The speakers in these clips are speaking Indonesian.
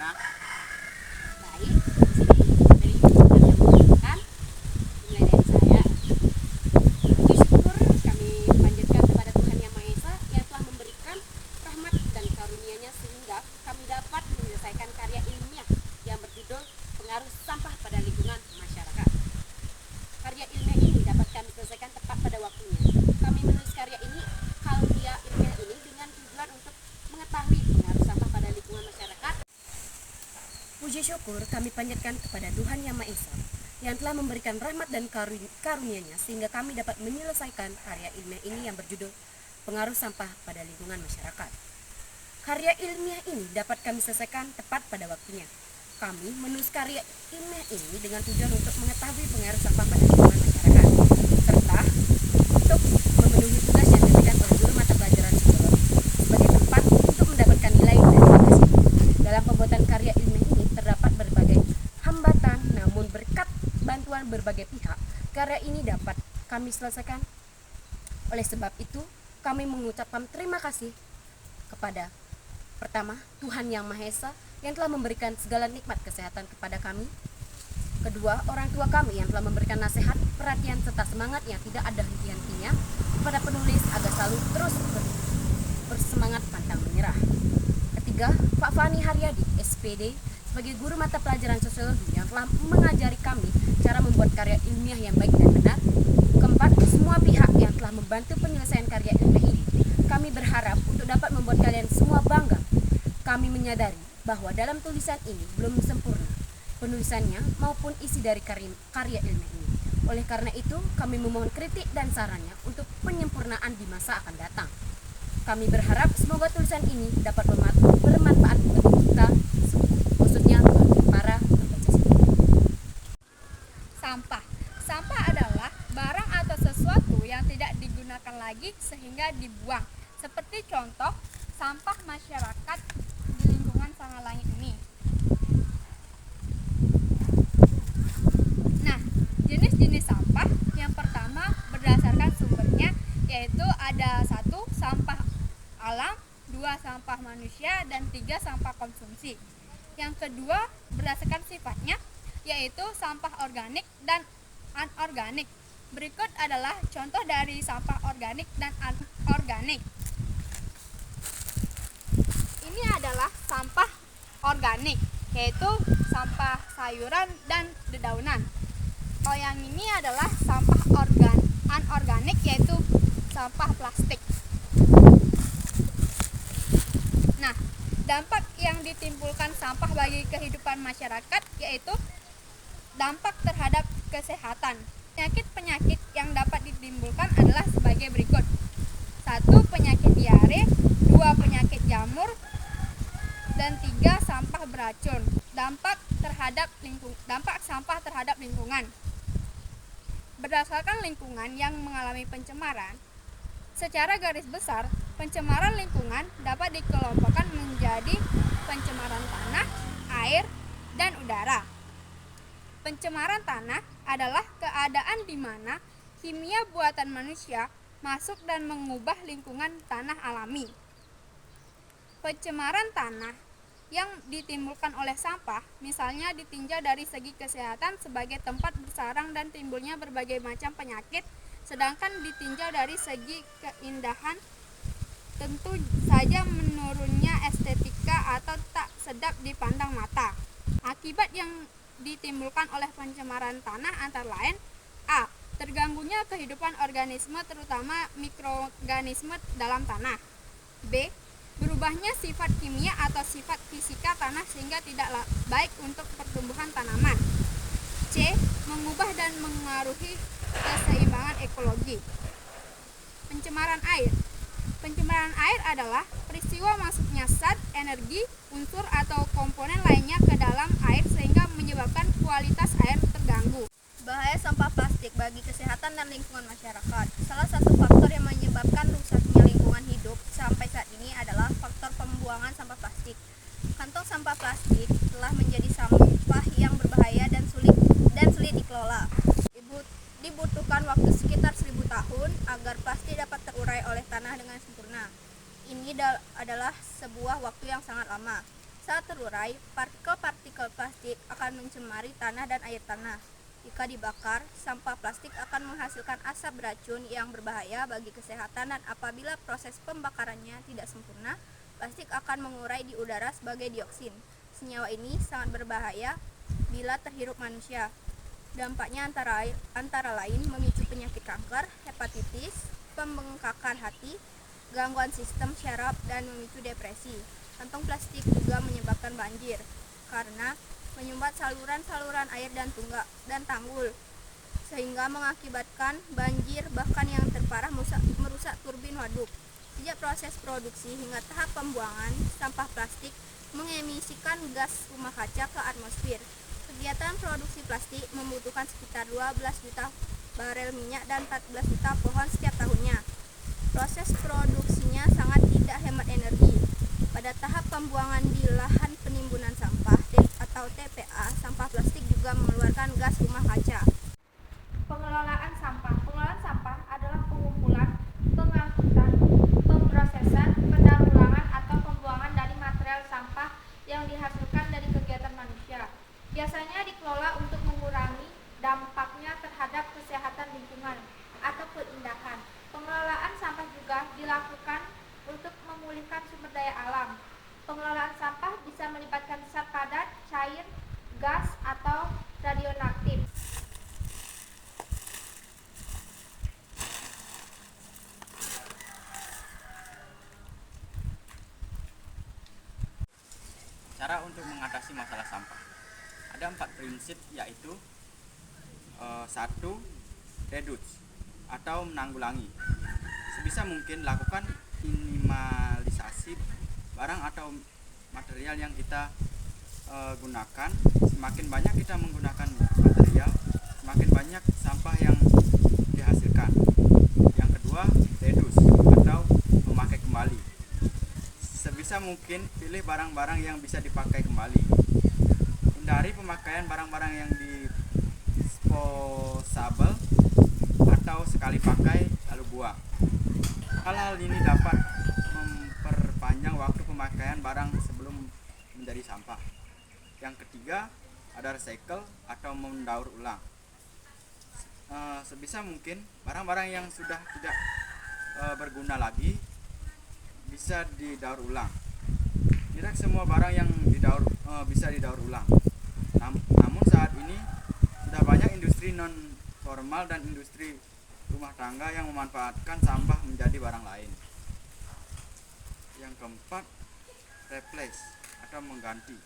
gimana? Baik, dari yang mengucapkan mulai dari saya. Puji syukur kami panjatkan kepada Tuhan Yang Maha Esa yang telah memberikan rahmat dan karunia-Nya sehingga kami dapat menyelesaikan karya ilmiah yang berjudul Pengaruh Sampah pada Lingkungan Masyarakat. Karya ilmiah ini dapat kami selesaikan tepat pada waktunya. Kami menulis karya ilmiah ini dengan tujuan untuk mengetahui pengaruh sampah pada lingkungan masyarakat. Puji syukur kami panjatkan kepada Tuhan Yang Maha Esa yang telah memberikan rahmat dan karunia-Nya sehingga kami dapat menyelesaikan karya ilmiah ini yang berjudul Pengaruh Sampah pada Lingkungan Masyarakat. Karya ilmiah ini dapat kami selesaikan tepat pada waktunya. Kami menulis karya ilmiah ini dengan tujuan untuk mengetahui pengaruh sampah pada lingkungan masyarakat, serta untuk memenuhi tugas yang diberikan oleh guru mata pelajaran psikologi sebagai tempat untuk mendapatkan nilai dari tugas ini. Dalam pembuatan karya ilmiah ini terdapat berbagai hambatan, namun berkat bantuan berbagai pihak, karya ini dapat kami selesaikan. Oleh sebab itu, kami mengucapkan terima kasih kepada pertama, Tuhan Yang Maha Esa yang telah memberikan segala nikmat kesehatan kepada kami. Kedua, orang tua kami yang telah memberikan nasihat, perhatian, serta semangat yang tidak ada henti-hentinya kepada penulis agar selalu terus bersemangat pantang menyerah. Ketiga, Pak Fani Haryadi, SPD, sebagai guru mata pelajaran sosiologi yang telah mengajari kami cara membuat karya ilmiah yang baik dan benar. Keempat, semua pihak yang telah membantu penyelesaian karya ilmiah ini. Kami berharap untuk dapat membuat kalian semua bangga. Kami menyadari bahwa dalam tulisan ini belum sempurna penulisannya maupun isi dari karya ilmiah ini. Oleh karena itu, kami memohon kritik dan sarannya untuk penyempurnaan di masa akan datang. Kami berharap semoga tulisan ini dapat bermanfaat bagi kita semua, khususnya bagi para pembaca seni. Sampah. Sampah adalah barang atau sesuatu yang tidak digunakan lagi sehingga dibuang. Seperti contoh, sampah masyarakat di lingkungan Sangalangit ini. Nah, jenis-jenis sampah yang pertama berdasarkan sumbernya yaitu ada 1. Sampah alam, 2. Sampah manusia, dan 3. Sampah konsumsi. Yang kedua berdasarkan sifatnya yaitu sampah organik dan anorganik. Berikut adalah contoh dari sampah organik dan anorganik. Ini adalah sampah organik, yaitu sampah sayuran dan dedaunan. Kalau yang ini adalah sampah anorganik, yaitu sampah plastik. Nah, dampak yang ditimbulkan sampah bagi kehidupan masyarakat yaitu dampak terhadap kesehatan. Penyakit-penyakit yang dapat ditimbulkan adalah sebagai berikut. 1. Penyakit diare, 2. Penyakit jamur, dan 3. Sampah beracun. Dampak sampah terhadap lingkungan. Berdasarkan lingkungan yang mengalami pencemaran, secara garis besar, pencemaran lingkungan dapat dikelompokkan menjadi pencemaran tanah, air, dan udara. Pencemaran tanah adalah keadaan di mana kimia buatan manusia masuk dan mengubah lingkungan tanah alami. Pencemaran tanah yang ditimbulkan oleh sampah, misalnya ditinjau dari segi kesehatan sebagai tempat bersarang dan timbulnya berbagai macam penyakit, sedangkan ditinjau dari segi keindahan, tentu saja menurunnya estetika atau tak sedap dipandang mata. Akibat yang ditimbulkan oleh pencemaran tanah antara lain: A. Terganggunya kehidupan organisme terutama mikroorganisme dalam tanah. B. Berubahnya sifat kimia atau sifat fisika tanah sehingga tidak baik untuk pertumbuhan tanaman. C. Mengubah dan mengaruhi keseimbangan ekologi. Pencemaran air. Pencemaran air adalah peristiwa masuknya zat, energi, unsur atau komponen lainnya ke dalam air sehingga menyebabkan kualitas air terganggu. Bahaya sampah plastik bagi kesehatan dan lingkungan masyarakat. Salah satu faktor yang menyebabkan rusaknya lingkungan hidup sampai saat ini adalah faktor pembuangan sampah plastik. Kantong sampah plastik telah menjadi sampah yang berbahaya dan sulit dikelola. Dibutuhkan waktu sekitar 1000 tahun agar plastik dapat terurai oleh tanah dengan sempurna. Ini adalah sebuah waktu yang sangat lama. Saat terurai, partikel-partikel plastik akan mencemari tanah dan air tanah. Jika dibakar, sampah plastik akan menghasilkan asap beracun yang berbahaya bagi kesehatan, dan apabila proses pembakarannya tidak sempurna, plastik akan mengurai di udara sebagai dioksin. Senyawa ini sangat berbahaya bila terhirup manusia. Dampaknya antara lain memicu penyakit kanker, hepatitis, pembengkakan hati, gangguan sistem syaraf, dan memicu depresi. Kantong plastik juga menyebabkan banjir karena menyumbat saluran-saluran air dan tanggul, sehingga mengakibatkan banjir, bahkan yang terparah merusak turbin waduk. Sejak proses produksi hingga tahap pembuangan, sampah plastik mengemisikan gas rumah kaca ke atmosfer. Kegiatan produksi plastik membutuhkan sekitar 12 juta barel minyak dan 14 juta pohon setiap tahunnya. Proses produksinya sangat tidak hemat energi. Pada tahap pembuangan di lahan penimbunan sampah atau TPA, sampah plastik juga mengeluarkan gas rumah kaca. Pengelolaan sampah. Pengelolaan sampah adalah pengumpulan, pengangkutan, pemrosesan, pendaur ulangan atau pembuangan dari material sampah yang dihasilkan dari kegiatan manusia. Biasanya dikelola untuk mengurangi dampaknya terhadap kesehatan lingkungan atau keindahan. Pengelolaan sampah juga dilakukan untuk memulihkan sumber daya alam. Pengelolaan sampah bisa melibatkan zat padat, cair, gas, atau radioaktif. Cara untuk mengatasi masalah sampah. Ada 4 prinsip, yaitu 1. Reduce atau menanggulangi. Sebisa mungkin lakukan minimalisasi barang atau material yang kita gunakan. Semakin banyak kita menggunakan material, semakin banyak sampah yang dihasilkan. Yang kedua, reduce atau memakai kembali. Sebisa mungkin pilih barang-barang yang bisa dipakai kembali. Hindari pemakaian barang-barang yang disposable atau sekali pakai lalu buang. Hal-hal ini dapat memperpanjang waktu pemakaian barang sebelum menjadi sampah. Yang ketiga, ada recycle atau mendaur ulang. Sebisa mungkin barang-barang yang sudah tidak berguna lagi bisa didaur ulang. Tidak semua barang yang bisa didaur ulang. Namun saat ini sudah banyak industri non formal dan industri rumah tangga yang memanfaatkan sampah menjadi barang lain. Yang keempat, replace atau mengganti.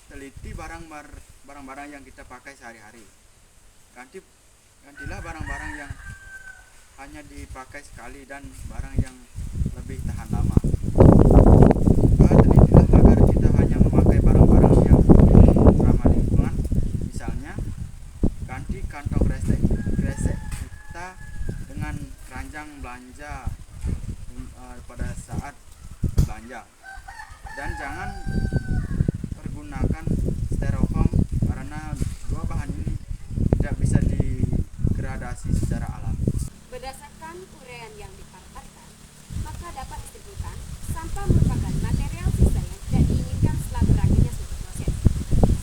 Teliti barang-barang yang kita pakai sehari-hari. Gantilah barang-barang yang hanya dipakai sekali dan barang yang lebih tahan lama. Telitilah agar kita hanya memakai barang-barang yang ramah lingkungan. Misalnya, ganti kantong kresek kita dengan keranjang belanja pada saat belanja. Dan jangan pergunakan styrofoam karena dua bahan ini tidak bisa digradasi secara alami. Berdasarkan uraian yang dipaparkan, maka dapat disimpulkan sampah merupakan material sisa yang tidak diinginkan setelah berakhirnya suatu proses.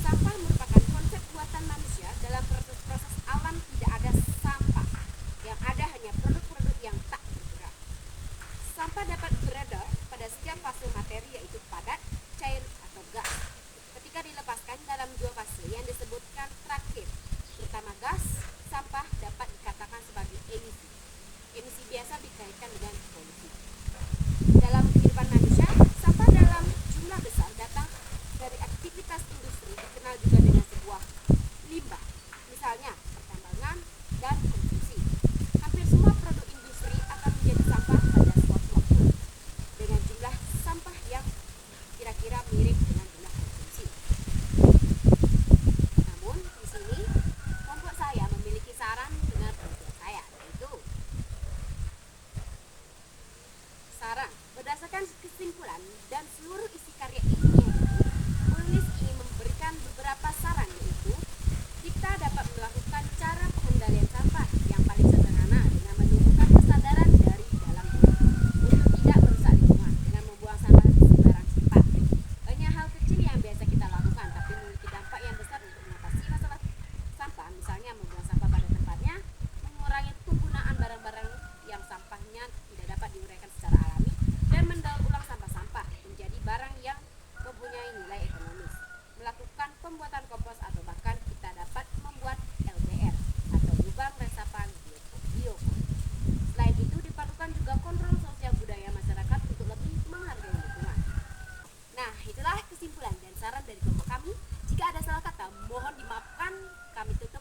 Sampah merupakan konsep buatan manusia. Dalam proses alam tidak ada sampah, yang ada hanya produk-produk yang tak bergerak. Sampah dapat beredar pada setiap fase materi, yaitu padat, cair, atau gas. Ketika dilepaskan dalam 2 fase yang disebutkan terakhir, terutama gas, sampah dapat dikatakan sebagai saran dari kelompok kami. Jika ada salah kata, mohon dimaafkan. Kami tutup.